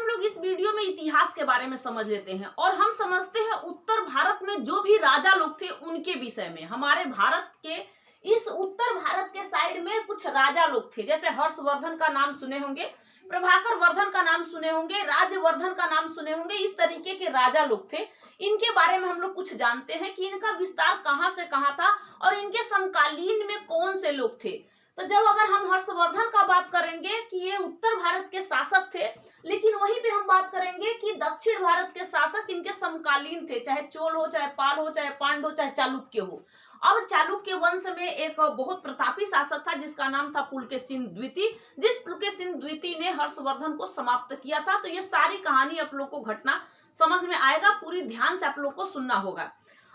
लोग इस वीडियो में इतिहास के बारे में समझ लेते हैं और हम समझते हैं उत्तर भारत में जो भी राजा लोग थे उनके विषय में। हमारे भारत के इस उत्तर भारत के साइड में कुछ राजा लोग थे, जैसे हर्षवर्धन का नाम सुने होंगे, प्रभाकर वर्धन का नाम सुने होंगे, राज्यवर्धन का नाम सुने होंगे। इस तरीके के राजा लोग थे, इनके बारे में हम लोग कुछ जानते हैं कि इनका विस्तार कहां से कहां था और इनके समकालीन में कौन से लोग थे। तो जब अगर हम हर्षवर्धन का बात करेंगे कि ये उत्तर भारत के शासक थे, लेकिन वहीं पे हम बात करेंगे कि दक्षिण भारत के शासक इनके समकालीन थे, चाहे चोल हो, चाहे पाल हो, चाहे पांड्य हो, चाहे चालुक्य हो। अब चालुक्य वंश में एक बहुत प्रतापी शासक था जिसका नाम था पुलकेशिन द्वितीय, जिस पुलकेशिन द्वितीय ने हर्षवर्धन को समाप्त किया था। तो ये सारी कहानी आप लोग को घटना समझ में आएगा, पूरी ध्यान से आप लोग को सुनना होगा।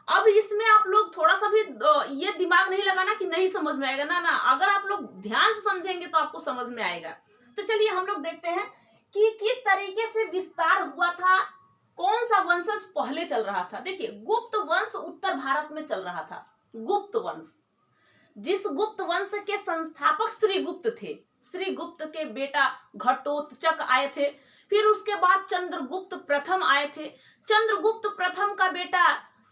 अब इसमें आप लोग थोड़ा सा भी ये दिमाग नहीं लगाना कि नहीं समझ में आएगा, ना ना, अगर आप लोग ध्यान से समझेंगे तो आपको समझ में आएगा। तो चलिए हम लोग देखते हैं कि किस तरीके से विस्तार हुआ था, कौन सा वंशज पहले चल रहा था। देखिए, गुप्त वंश उत्तर भारत में चल रहा था। गुप्त वंश, जिस गुप्त वंश के संस्थापक श्रीगुप्त थे, श्रीगुप्त के बेटा घटोत्कच आए थे, फिर उसके बाद चंद्रगुप्त प्रथम आए थे। चंद्रगुप्त प्रथम का बेटा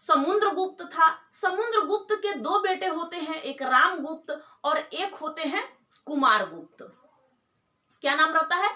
समुद्रगुप्त था। समुद्रगुप्त के दो बेटे होते हैं, एक रामगुप्त और एक होते हैं कुमारगुप्त। क्या नाम रहता है?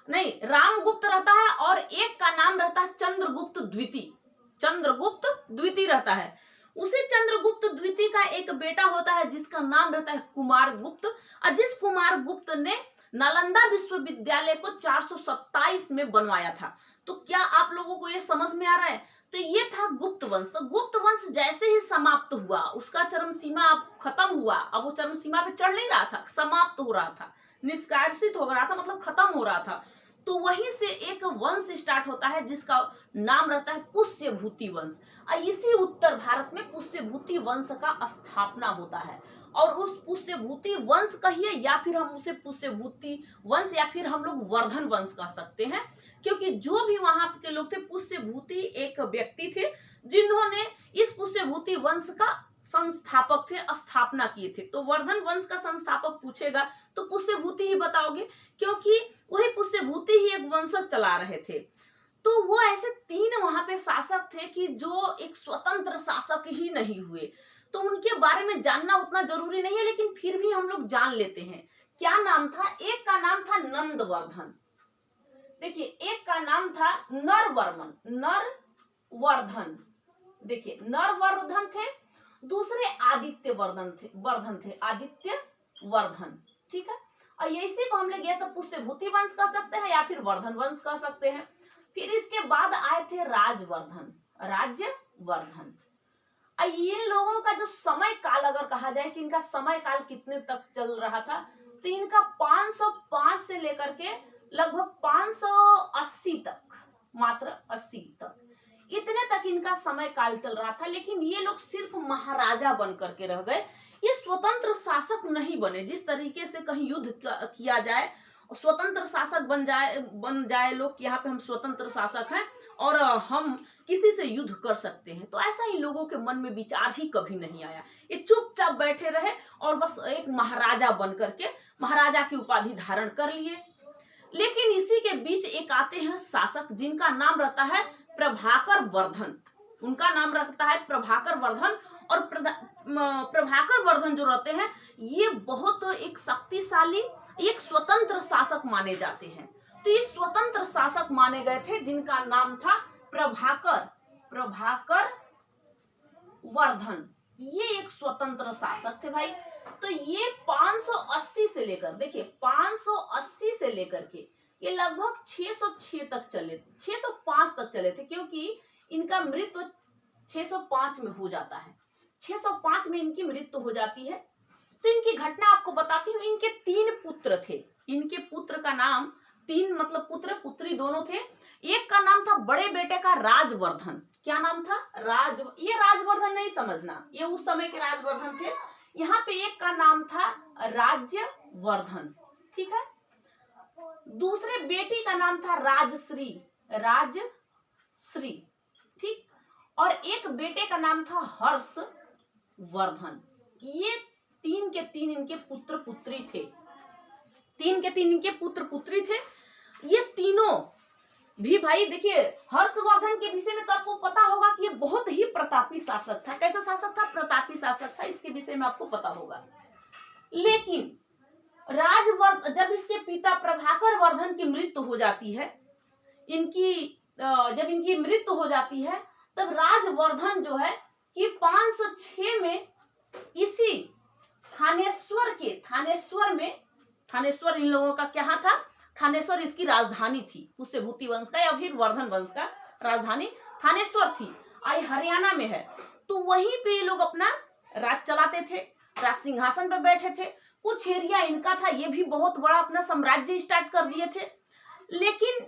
नहीं, रामगुप्त रहता है और एक का नाम रहता है चंद्रगुप्त द्वितीय। चंद्रगुप्त द्वितीय रहता है। उसी चंद्रगुप्त द्वितीय का एक बेटा होता है जिसका नाम रहता है कुमारगुप्त, और जिस कुमारगुप्त ने नालंदा विश्वविद्यालय को 427 में बनवाया था। तो क्या आप लोगों को ये समझ में आ रहा है? तो ये था गुप्त वंश। तो गुप्त वंश जैसे ही समाप्त हुआ, उसका चरम सीमा अब खत्म हुआ, अब वो चरम सीमा पे चढ़ नहीं रहा था, समाप्त हो रहा था, निष्कासित हो रहा था, मतलब खत्म हो रहा था। तो वहीं से एक वंश स्टार्ट होता है जिसका नाम रहता है पुष्यभूति वंश। और इसी उत्तर भारत में पुष्यभूति वंश का स्थापना होता है। और उस पुष्यभूति वंश कहिए या फिर हम उसे पुष्यभूति वंश या फिर हम लोग वर्धन वंश कह सकते हैं, क्योंकि जो भी वहां के लोग थे, पुष्यभूति एक व्यक्ति थे जिन्होंने इस पुष्यभूति वंश का संस्थापक थे, स्थापना किए थे। तो वर्धन वंश का संस्थापक पूछेगा तो पुष्यभूति ही बताओगे, क्योंकि वही पुष्यभूति ही एक वंशज चला रहे थे। तो वो ऐसे तीन वहां पे शासक थे कि जो एक स्वतंत्र शासक ही नहीं हुए। तो उनके बारे में जानना उतना जरूरी नहीं है, लेकिन फिर भी हम लोग जान लेते हैं। क्या नाम था? एक का नाम था नंदवर्धन। देखिए, एक का नाम था नरवर्मन, नरवर्धन। देखिए, नरवर्धन थे। दूसरे आदित्य वर्धन थे, आदित्य वर्धन। ठीक है, और इसी को हम लोग या तो पुष्यभूति वंश कह सकते हैं या फिर वर्धन वंश कह सकते हैं। फिर इसके बाद आए थे राजवर्धन, राज्यवर्धन। इन लोगों का जो समय काल अगर कहा जाए कि इनका समय काल कितने तक चल रहा था, तो इनका 505 से लेकर के लगभग 580 तक, मात्र 80 तक, इतने तक इनका समय काल चल रहा था। लेकिन ये लोग सिर्फ महाराजा बन करके रह गए, ये स्वतंत्र शासक नहीं बने। जिस तरीके से कहीं युद्ध किया जाए, स्वतंत्र शासक बन जाए लोग, यहाँ पे हम स्वतंत्र शासक हैं और हम किसी से युद्ध कर सकते हैं, तो ऐसा ही लोगों के मन में विचार ही कभी नहीं आया। ये चुपचाप बैठे रहे और बस एक महाराजा बन करके महाराजा की उपाधि धारण कर लिए। लेकिन इसी के बीच एक आते हैं शासक जिनका नाम रहता है प्रभाकर वर्धन। उनका नाम रहता है प्रभाकर वर्धन। और प्रभाकर वर्धन जो रहते हैं, ये बहुत एक शक्तिशाली, एक स्वतंत्र शासक माने जाते हैं। तो ये स्वतंत्र शासक माने गए थे जिनका नाम था प्रभाकर वर्धन। ये एक स्वतंत्र शासक थे भाई। तो ये 580 से लेकर, देखिए 580 से लेकर के ये लगभग 606 तक चले, 605 तक चले थे, क्योंकि इनका मृत्यु 605 में हो जाता है। 605 में इनकी मृत्यु हो जाती है। तो इनकी घटना आपको बताती हूँ। इनके 3 पुत्र थे। इनके पुत्र का नाम, 3 मतलब पुत्र पुत्री दोनों थे। एक का नाम था बड़े बेटे का राजवर्धन। क्या नाम था? ये राजवर्धन नहीं समझना, ये उस समय के राजवर्धन थे। यहाँ पे एक का नाम था राज्यवर्धन। ठीक है। दूसरे बेटी का नाम था राजश्री। ठीक। और एक बेटे का नाम था हर्षवर्धन। ये 3 के 3 इनके पुत्र पुत्री थे। 3 के 3 इनके पुत्र पुत्री थे। ये तीनों भी भाई देखिए, हर्षवर्धन के विषय में तो आपको पता होगा कि ये बहुत ही प्रतापी शासक था। कैसा शासक था? प्रतापी शासक था, इसके विषय में आपको पता होगा। लेकिन जब इसके पिता प्रभाकर वर्धन की मृत्यु हो जाती है, जब इनकी मृत्यु हो जाती है, तब राजवर्धन जो है कि 506 में इसी थानेश्वर इन लोगों का क्या था? थानेश्वर इसकी राजधानी थी। पुष्यभूति वंश का या फिर वर्धन वंश का राजधानी थानेश्वर थी, आई हरियाणा में है। तो वहीं पे ये लोग अपना राज चलाते थे, राज सिंहासन पर बैठे थे। कुछ एरिया इनका था, ये भी बहुत बड़ा अपना साम्राज्य स्टार्ट कर दिए थे। लेकिन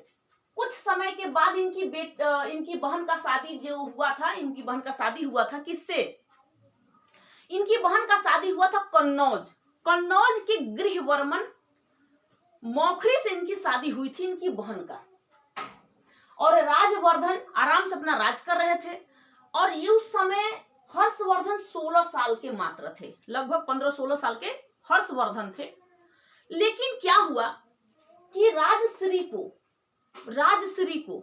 कुछ समय के बाद इनकी बहन का शादी जो हुआ था, इनकी बहन का शादी हुआ था किससे? इनकी बहन का शादी हुआ था कन्नौज के गृहवर्मन मौखरी से इनकी शादी हुई थी, इनकी बहन का। और राजवर्धन आराम से अपना राज कर रहे थे। और ये उस समय हर्षवर्धन 16 साल के मात्र थे, लगभग 15-16 साल के हर्षवर्धन थे। लेकिन क्या हुआ कि राजश्री को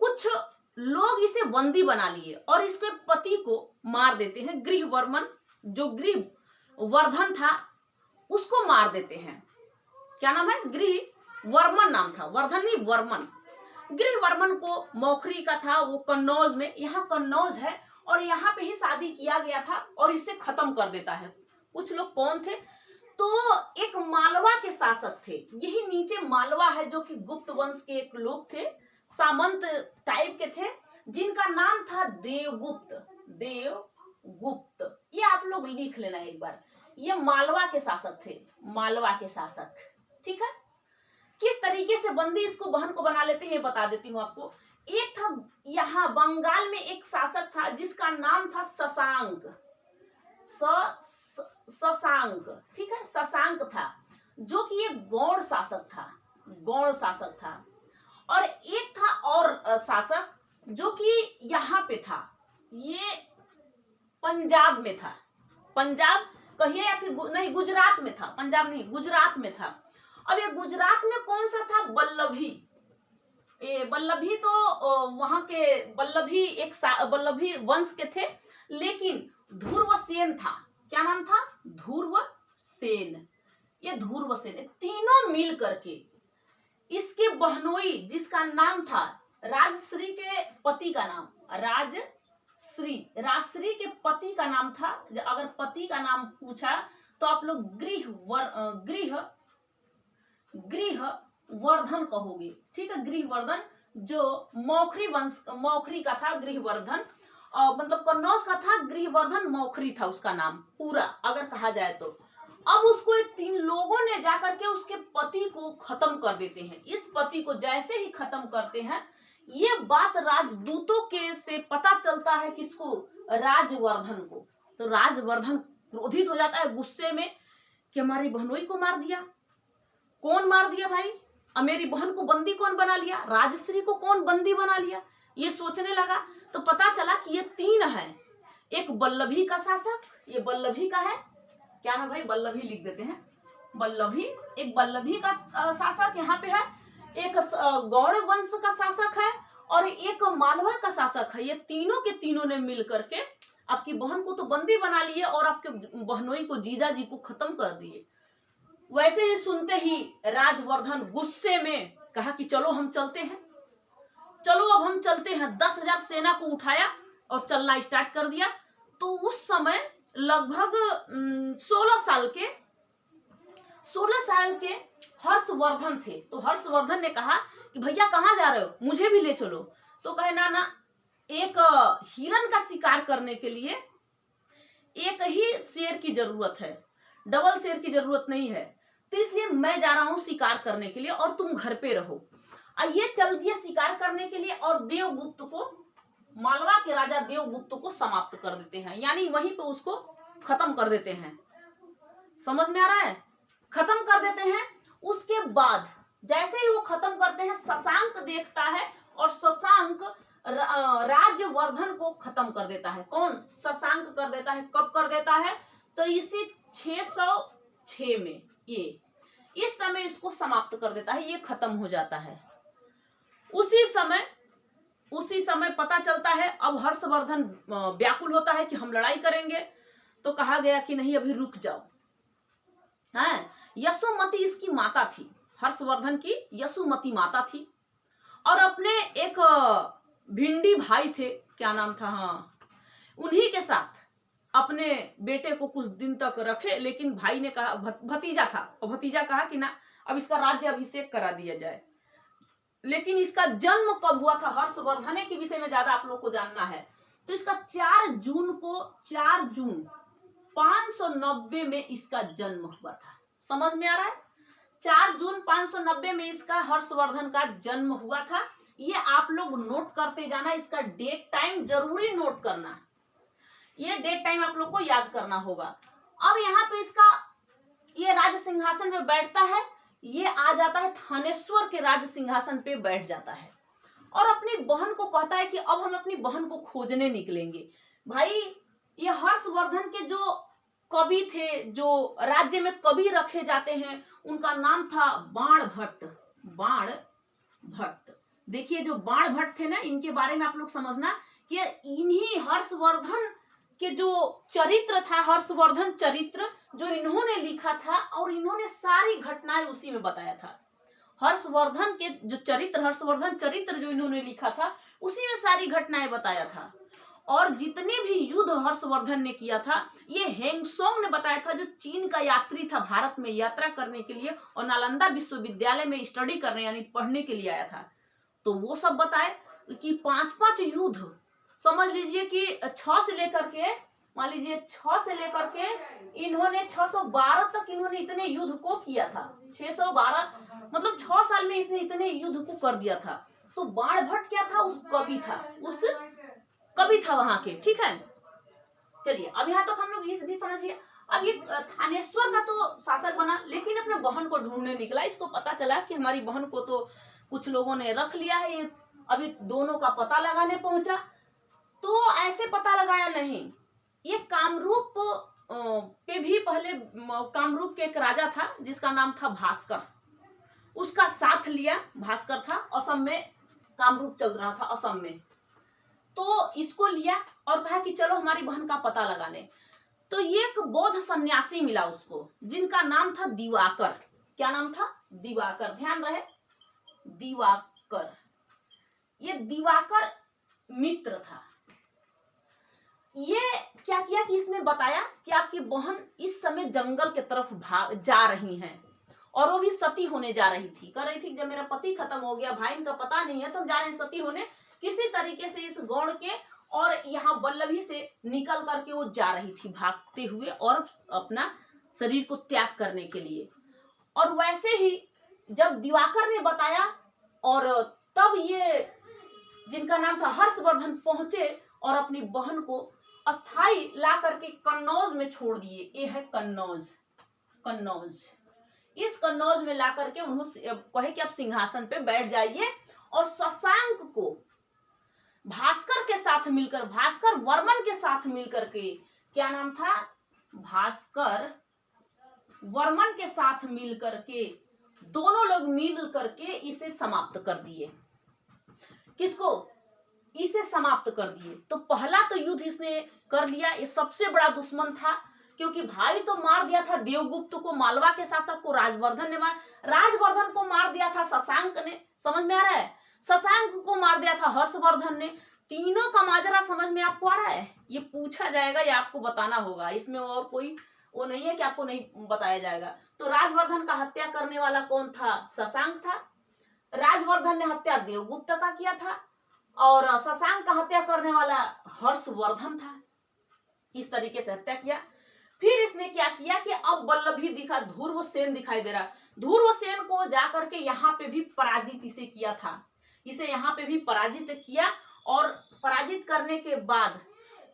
कुछ लोग इसे बंदी बना लिए और इसके पति को मार देते हैं। गृहवर्मन जो गृहवर्धन था उसको मार देते हैं। क्या नाम है? गृहवर्मन नाम था, वर्धन नहीं वर्मन। गृहवर्मन को मौखरी का था, वो कन्नौज में, यहाँ कन्नौज है और यहाँ पे ही शादी किया गया था और इसे खत्म कर देता है। कुछ लोग कौन थे? तो एक मालवा के शासक थे, यही नीचे मालवा है, जो कि गुप्त वंश के एक लोग थे, सामंत टाइप के थे, जिनका नाम था देवगुप्त। ये आप लोग लिख लेना एक बार, ये मालवा के शासक थे, मालवा के शासक। ठीक है, किस तरीके से बंदी इसको बहन को बना लेते हैं बता देती हूँ आपको। एक था यहाँ बंगाल में एक शासक था जिसका नाम था शशांक। ठीक है, शशांक था, जो कि एक गौड़ शासक था। और एक था और शासक जो कि यहाँ पे था, ये पंजाब में था, पंजाब कहिए या फिर नहीं गुजरात में था, पंजाब नहीं गुजरात में था। अब ये गुजरात में कौन सा था? बल्लभी तो वहां के बल्लभी वंश के थे, लेकिन धुर्वसेन था। क्या नाम था? धुर्वसेन। ये धुर्वसेन तीनों मिल करके इसके बहनोई, जिसका नाम था राजश्री के पति का नाम राजश्री के पति का नाम था। अगर पति का नाम पूछा तो आप लोग गृहवर्धन कहोगे। ठीक है, गृहवर्धन जो मौखरी का था, गृहवर्धन मतलब कन्नौज का था, गृहवर्धन मौखरी था उसका नाम पूरा अगर कहा जाए तो। अब उसको 3 लोगों ने जाकर के उसके पति को खत्म कर देते हैं। इस पति को जैसे ही खत्म करते हैं, ये बात राजदूतों के से पता चलता है किसको? राजवर्धन को। तो राजवर्धन क्रोधित हो जाता है गुस्से में कि हमारी बहनोई को मार दिया। कौन मार दिया भाई? अब मेरी बहन को बंदी कौन बना लिया? राजश्री को कौन बंदी बना लिया? ये सोचने लगा तो पता चला कि ये 3 है। एक बल्लभी का शासक, ये बल्लभी का है, क्या ना भाई बल्लभी लिख देते हैं, बल्लभी, एक बल्लभी का शासक यहाँ पे है, एक गौड़ वंश का शासक है और एक मालवा का शासक है। ये तीनों के तीनों ने मिल करके आपकी बहन को तो बंदी बना लिए और आपके बहनोई को, जीजा जी को खत्म कर दिए। वैसे ही सुनते ही राजवर्धन गुस्से में कहा कि चलो हम चलते हैं, चलो अब हम चलते हैं। 10,000 सेना को उठाया और चलना स्टार्ट कर दिया। तो उस समय लगभग 16 साल के हर्षवर्धन थे। तो हर्षवर्धन ने कहा कि भैया कहाँ जा रहे हो, मुझे भी ले चलो। तो कहे ना, एक हिरण का शिकार करने के लिए एक ही शेर की जरूरत है, डबल शेर की जरूरत नहीं है, तो इसलिए मैं जा रहा हूं शिकार करने के लिए और तुम घर पे रहो। ये चल दिए शिकार करने के लिए और देवगुप्त को, मालवा के राजा देवगुप्त को समाप्त कर देते हैं, यानी वहीं पे उसको खत्म कर देते हैं। समझ में आ रहा है? खत्म कर देते हैं। उसके बाद जैसे ही वो खत्म करते हैं, शशांक देखता है और शशांक राजवर्धन को खत्म कर देता है। कौन? शशांक कर देता है। कब कर देता है? तो इसी 606 में, ये इस समय इसको समाप्त कर देता है, ये खत्म हो जाता है। उसी समय उसी समय पता चलता है, अब हर्षवर्धन व्याकुल होता है कि हम लड़ाई करेंगे। तो कहा गया कि नहीं, अभी रुक जाओ। है, यशोमती इसकी माता थी, हर्षवर्धन की यशोमती माता थी। और अपने एक भिंडी भाई थे, क्या नाम था, हाँ, उन्हीं के साथ अपने बेटे को कुछ दिन तक रखे। लेकिन भाई ने कहा, भतीजा था, और भतीजा कहा कि ना, अब इसका राज्य अभिषेक करा दिया जाए। लेकिन इसका जन्म कब हुआ था, हर्षवर्धन के विषय में ज्यादा आप लोग को जानना है, तो इसका 4 जून 590 में इसका जन्म हुआ था। समझ में आ रहा है? 4 जून 590 में इसका हर्षवर्धन का जन्म हुआ था। ये आप लोग नोट करते जाना, इसका डेट टाइम जरूरी नोट करना, ये डेट टाइम आप लोग को याद करना होगा। अब यहाँ पे इसका ये राज सिंहासन पे बैठता है, ये आ जाता है थानेश्वर के राज सिंहासन पे बैठ जाता है, और अपनी बहन को कहता है कि अब हम अपनी बहन को खोजने निकलेंगे। भाई, ये हर्षवर्धन के जो कवि थे, जो राज्य में कवि रखे जाते हैं, उनका नाम था बाण भट्ट। बाण भट्ट, देखिए जो बाण भट्ट थे ना, इनके बारे में आप लोग समझना कि इन्हीं हर्षवर्धन के जो चरित्र था, हर्षवर्धन चरित्र, जो इन्होंने लिखा था, और इन्होंने सारी घटनाएं उसी में बताया था। हर्षवर्धन के जो चरित्र, हर्षवर्धन चरित्र जो इन्होंने लिखा था, उसी में सारी घटनाएं बताया था। और जितने भी युद्ध हर्षवर्धन ने किया था, ये हेंगसोंग ने बताया था, जो चीन का यात्री था, भारत में यात्रा करने के लिए और नालंदा विश्वविद्यालय में स्टडी करने यानी पढ़ने के लिए आया था। तो वो सब बताए कि 5-5 युद्ध, समझ लीजिए कि 6 से लेकर के, मान लीजिए 6 से लेकर के इन्होंने 612 तक इन्होंने इतने युद्ध को किया था। 612 मतलब 6 साल में इसने इतने युद्ध को कर दिया था। तो बाण भट्ट क्या था, उस कवि था वहां के। ठीक है, चलिए अब यहाँ तक हम लोग इस भी समझिए। अब ये थानेश्वर का तो शासक बना, लेकिन अपने बहन को ढूंढने निकला। इसको पता चला कि हमारी बहन को तो कुछ लोगों ने रख लिया है, ये अभी दोनों का पता लगाने पहुंचा। तो ऐसे पता लगाया नहीं, ये कामरूप पे भी पहले, कामरूप के एक राजा था जिसका नाम था भास्कर, उसका साथ लिया। भास्कर था, असम में कामरूप चल रहा था, असम में। तो इसको लिया और कहा कि चलो हमारी बहन का पता लगाने। तो ये एक बौद्ध सन्यासी मिला उसको, जिनका नाम था दिवाकर। क्या नाम था? दिवाकर। ध्यान रहे, दिवाकर। ये दिवाकर मित्र था। ये क्या किया कि इसने बताया कि आपकी बहन इस समय जंगल के तरफ जा रही हैं, और वो भी सती होने जा रही थी। कह रही थी जब मेरा पति खत्म हो गया, भाई इनका पता नहीं है, तो हम जा रहे हैं सती होने। किसी तरीके से इस गौड़ के और यहाँ बल्लभी से निकल करके वो जा रही थी भागते हुए, और अपना शरीर को त्याग करने के लिए। और वैसे ही जब दिवाकर ने बताया, और तब ये जिनका नाम था हर्षवर्धन पहुंचे और अपनी बहन को अस्थाई ला करके कन्नौज में छोड़ दिए। ये है कन्नौज। कन्नौज, इस कन्नौज में ला करके उन्होंने कहे कि आप सिंहासन पे बैठ जाइए, और शशांक को भास्कर के साथ मिलकर, भास्कर वर्मन के साथ मिलकर के, क्या नाम था, भास्कर वर्मन के साथ मिलकर के, दोनों लोग मिल करके इसे समाप्त कर दिए। किसको? इसे समाप्त कर दिए। तो पहला तो युद्ध इसने कर लिया। ये सबसे बड़ा दुश्मन था, क्योंकि भाई तो मार दिया था देवगुप्त को, मालवा के शासक को राजवर्धन ने राजवर्धन को मार दिया था शशांक ने। समझ में आ रहा है? शशांक को मार दिया था हर्षवर्धन ने। तीनों का माजरा समझ में आपको आ रहा है? ये पूछा जाएगा, ये आपको बताना होगा, इसमें और कोई वो नहीं है कि आपको नहीं बताया जाएगा। तो राजवर्धन का हत्या करने वाला कौन था? शशांक था। राजवर्धन ने हत्या देवगुप्त का किया था, और शशांक का हत्या करने वाला हर्षवर्धन था। इस तरीके से हत्या किया। फिर इसने क्या किया कि अब बल्लभी दिखा, ध्रुवसेन दिखाई दे रहा। ध्रुवसेन को जाकर के यहाँ पे भी पराजित इसे किया था, इसे यहाँ पे भी पराजित किया। और पराजित करने के बाद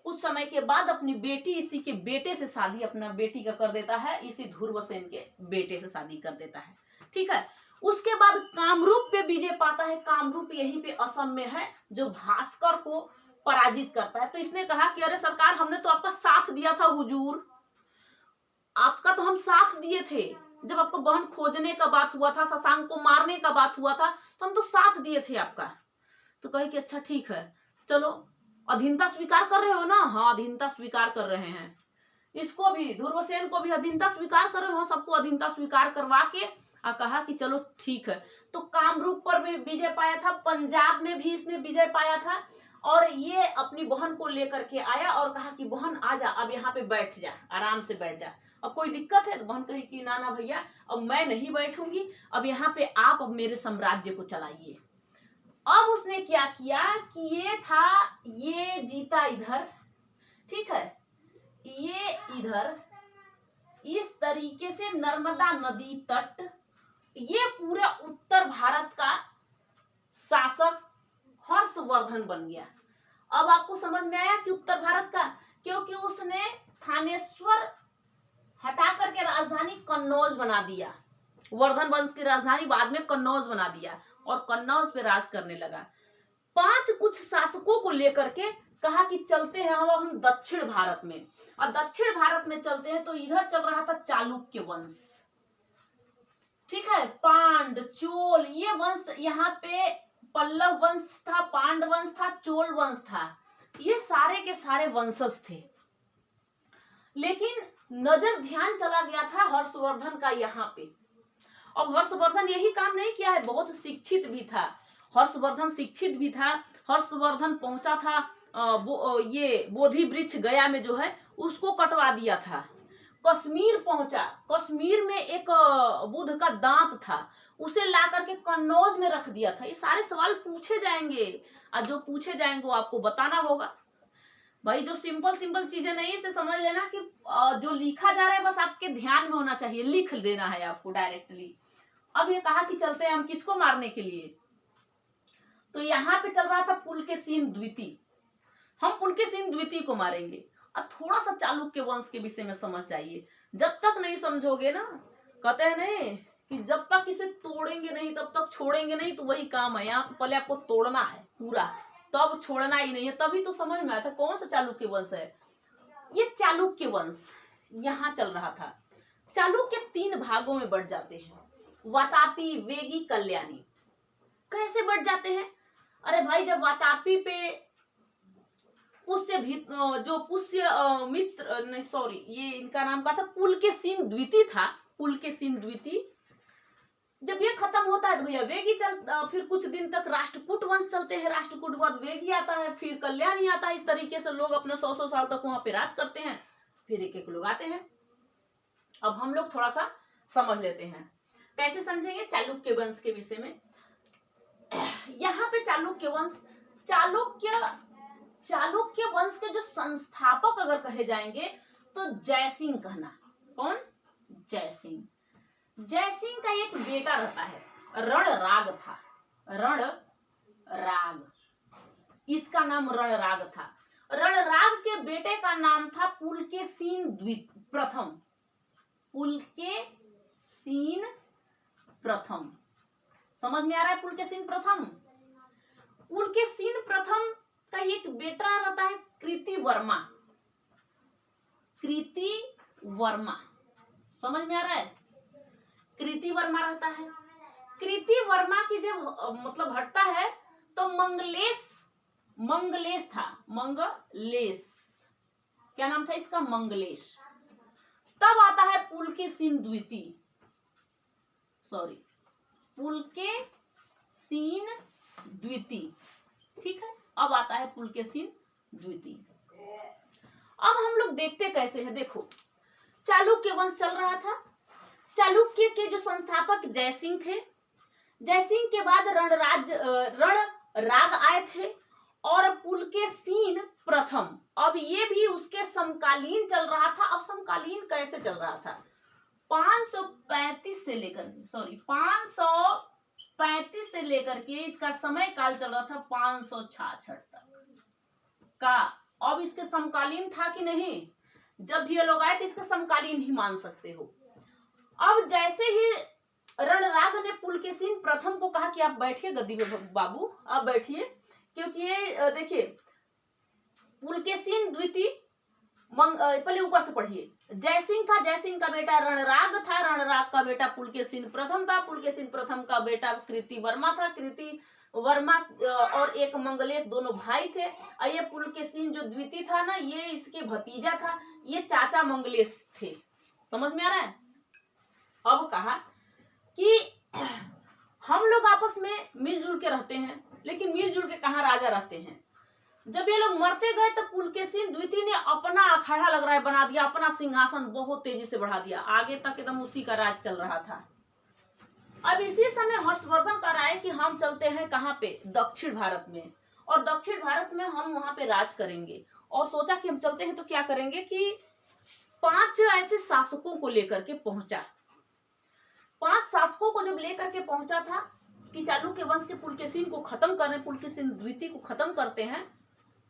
कुछ समय के बाद अपनी बेटी, इसी के बेटे से शादी अपना बेटी का कर देता है, इसी ध्रुवसेन के बेटे से शादी कर देता है। ठीक है, उसके बाद कामरूप पे विजय पाता है। कामरूप यहीं पे असम में है, जो भास्कर को पराजित करता है। तो इसने कहा कि अरे सरकार, हमने तो आपका साथ दिया था हुजूर, आपका तो हम साथ दिए थे। जब आपको बहन खोजने का बात हुआ था, शशांक को मारने का बात हुआ था, तो हम तो साथ दिए थे आपका। तो कहे कि अच्छा ठीक है, चलो अधीनता स्वीकार कर रहे हो ना? हाँ अधीनता स्वीकार कर रहे हैं। इसको भी, ध्रुवसेन को भी अधीनता स्वीकार कर रहे हो, सबको अधीनता स्वीकार करवा के कहा कि चलो ठीक है। तो कामरूप पर भी विजय पाया था, पंजाब में भी इसने विजय पाया था, और ये अपनी बहन को लेकर के आया और कहा कि बहन आजा, अब यहाँ पे बैठ जा, आराम से बैठ जा, अब कोई दिक्कत है? तो बहन कही कि ना ना भैया, अब मैं नहीं बैठूंगी, अब यहाँ पे आप अब मेरे साम्राज्य को चलाइए। अब उसने क्या किया कि ये जीता इधर, ठीक है, ये इधर इस तरीके से नर्मदा नदी तट, ये पूरे उत्तर भारत का शासक हर्षवर्धन बन गया। अब आपको समझ में आया कि उत्तर भारत का, क्योंकि उसने थानेश्वर हटा करके राजधानी कन्नौज बना दिया। वर्धन वंश की राजधानी बाद में कन्नौज बना दिया और कन्नौज पे राज करने लगा। 5 कुछ शासकों को लेकर के कहा कि चलते हैं हम दक्षिण भारत में, और दक्षिण भारत में चलते हैं। तो इधर चल रहा था चालुक्य वंश, ठीक है, पांड, चोल, ये वंश, यहाँ पे पल्लव वंश था, पांड वंश था, चोल वंश था, ये सारे के सारे वंशज थे। लेकिन नजर ध्यान चला गया था हर्षवर्धन का यहाँ पे। अब हर्षवर्धन यही काम नहीं किया है, बहुत शिक्षित भी था, हर्षवर्धन शिक्षित भी था। हर्षवर्धन पहुंचा था ये बोधि वृक्ष गया में जो है उसको कटवा दिया था। कश्मीर पहुंचा, कश्मीर में एक बुद्ध का दांत था, उसे ला करके कन्नौज में रख दिया था। ये सारे सवाल पूछे जाएंगे, और जो पूछे जाएंगे वो आपको बताना होगा। भाई जो सिंपल सिंपल चीजें नहीं, इसे समझ लेना कि जो लिखा जा रहा है बस आपके ध्यान में होना चाहिए, लिख देना है आपको डायरेक्टली। अब ये कहा कि चलते हैं हम किसको मारने के लिए, तो यहाँ पे चल रहा था पुलकेशिन द्वितीय, हम पुलकेशिन द्वितीय को मारेंगे। और थोड़ा सा चालुक्य वंश के विषय में समझ जाइए, जब तक नहीं समझोगे ना, कहते हैं नहीं कि जब तक इसे तोड़ेंगे नहीं तब तक छोड़ेंगे नहीं, तो वही काम है, यहाँ पहले आपको तोड़ना है पूरा, तब छोड़ना ही नहीं है, तभी तो समझ में आया था कौन सा चालुक्य वंश है। ये चालुक्य वंश यहाँ चल रहा था। चालुक्य 3 भागों में बढ़ जाते हैं, वातापी, वेगी, कल्याणी। कैसे बढ़ जाते हैं? अरे भाई जब वातापी पे पुष्य भी जो पुष्य मित्र नहीं सॉरी ये इनका नाम का था पुलकेशिन द्वितीय था, पुलकेशिन द्वितीय। जब ये खत्म होता है तो भैया वेगी फिर कुछ दिन तक राष्ट्रकूट वंश चलते हैं, राष्ट्रकूट बाद वेगी आता है, फिर कल्याणी आता है। इस तरीके से लोग अपने 100 साल तक वहां पे राज करते हैं, फिर एक एक लोग आते हैं। अब हम लोग थोड़ा सा समझ लेते हैं, कैसे समझेंगे चालुक्य वंश के विषय में। यहाँ पे चालुक्य वंश, चालुक्य वंश के जो संस्थापक अगर कहे जाएंगे तो जयसिंह कहना। कौन? जयसिंह। जयसिंह का एक बेटा रहता है, रणराग था, रणराग, इसका नाम रणराग था। रणराग के बेटे का नाम था पुलकेशिन प्रथम, पुलकेशिन प्रथम। समझ में आ रहा है? पुलकेशिन प्रथम, पुलकेशिन प्रथम का एक बेटा रहता है कृतिवर्मा, कृतिवर्मा। समझ में आ रहा है? कृतिवर्मा रहता है। कृतिवर्मा की जब मतलब हटता है तो मंगलेश था, मंगलेश, क्या नाम था इसका? मंगलेश। तब आता है पुलकेशिन द्वितीय, सॉरी पुलकेशिन द्वितीय, ठीक है। अब आता है पुलकेशिन द्वितीय। अब हम लोग देखते कैसे है, देखो चालुक्य वंश चल रहा था। चालुक्य के जो संस्थापक जयसिंह थे, जयसिंह के बाद रणराग आए थे और पुलकेशिन प्रथम, अब ये भी उसके समकालीन चल रहा था। अब समकालीन कैसे चल रहा था? 535 से लेकर के इसका समय काल चल रहा था 566 तक का। अब इसके समकालीन था कि नहीं? जब ये लोग आए तो इसके समकालीन ही मान सकते हो। अब जैसे ही रणराग ने पुलकेशिन प्रथम को कहा कि आप बैठिए गद्दी पे बाबू, आप बैठिए, क्योंकि ये देखिए पुलकेशिन द्वितीय, पहले ऊपर से पढ़िए। जयसिंह था, जयसिंह का बेटा रणराग था, रणराग का बेटा पुलकेशिन प्रथम था, पुलकेशिन प्रथम का बेटा कृतिवर्मा था, वर्मा और एक मंगलेश दोनों भाई थे। और ये पुलकेशिन जो द्वितीय था ना, ये इसके भतीजा था, ये चाचा मंगलेश थे। समझ में आ रहा है? अब कहा कि हम लोग आपस में मिलजुल के रहते हैं, लेकिन मिलजुल के कहाँ राजा रहते हैं। जब ये लोग मरते गए तो पुलकेशिन द्वितीय ने अपना अखाड़ा लग रहा है बना दिया, अपना सिंहासन बहुत तेजी से बढ़ा दिया, आगे तक एकदम उसी का राज चल रहा था। अब इसी समय हर्षवर्धन कह रहा है कि हम चलते हैं कहाँ पे, दक्षिण भारत में, और दक्षिण भारत में हम वहां पे राज करेंगे। और सोचा कि हम चलते हैं तो क्या करेंगे कि 5 ऐसे शासकों को लेकर के पहुंचा। 5 शासकों को जब लेकर के पहुंचा था कि चालुक्य वंश के पुलकेशिन को खत्म कर रहे, पुलकेशिन द्वितीय को खत्म करते हैं,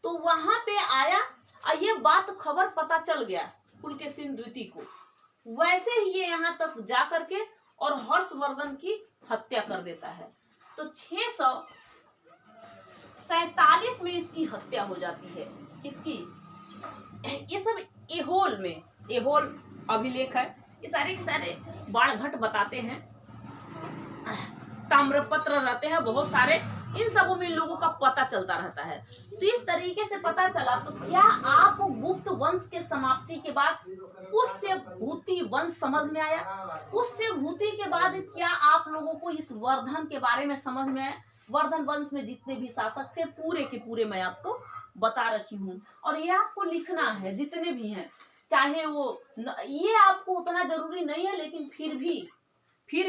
तो वहां पे आया और ये बात खबर पता चल गया पुलकेशिन द्वितीय को। वैसे ही ये यहाँ तक जा करके और हर्षवर्धन की हत्या कर देता है। तो 647 में इसकी हत्या हो जाती है। इसकी ये सब एहोल में, एहोल अभिलेख है, ये सारे के सारे बाणभट्ट बताते हैं। ताम्रपत्र रहते हैं बहुत सारे, इन सबों में लोगों का पता चलता रहता है। तो इस तरीके से पता चला। तो क्या आप गुप्त वंश के समाप्ति के बाद पुष्यभूति वंश समझ में आया? पुष्यभूति के बाद क्या आप लोगों को इस वर्धन के बारे में समझ में आया? वर्धन वंश में जितने भी शासक थे पूरे के पूरे मैं आपको बता रखी हूँ, और ये आपको लिखना है जितने भी हैं, चाहे वो ये आपको उतना जरूरी नहीं है, लेकिन फिर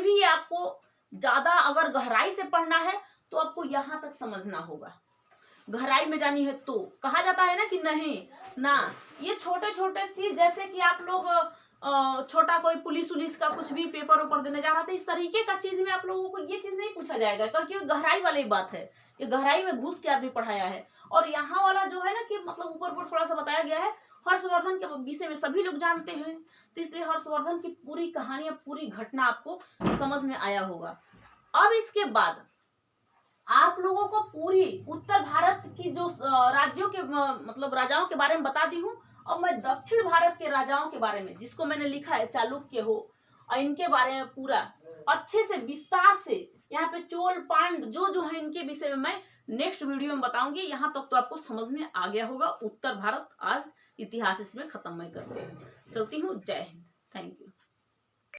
भी आपको ज्यादा अगर गहराई से पढ़ना है तो आपको यहाँ तक समझना होगा। गहराई में जानी है तो कहा जाता है ना कि नहीं ना, ये छोटे छोटे चीज, जैसे कि आप लोग छोटा कोई पुलिस का कुछ भी पेपर ऊपर देने जा रहा था, इस तरीके का चीज में आप लोगों को ये चीज नहीं पूछा जाएगा, क्योंकि गहराई वाली बात है, ये गहराई में घुस के आदमी पढ़ाया है। और यहाँ वाला जो है ना कि मतलब ऊपर थोड़ा सा बताया गया है, हर्षवर्धन के विषय में सभी लोग जानते हैं, तो इसलिए हर्षवर्धन की पूरी कहानी, पूरी घटना आपको समझ में आया होगा। अब इसके बाद आप लोगों को पूरी उत्तर भारत की जो राज्यों के मतलब राजाओं के बारे में बता दी हूँ। और मैं दक्षिण भारत के राजाओं के बारे में, जिसको मैंने लिखा है चालुक्य हो, और इनके बारे में पूरा अच्छे से विस्तार से यहाँ पे चोल पांड जो है इनके विषय में मैं नेक्स्ट वीडियो में बताऊंगी। यहाँ तक तो आपको समझ में आ गया होगा। उत्तर भारत आज इतिहास इसमें खत्म मैं करती हूँ, चलती हूँ। जय हिंद, थैंक यू।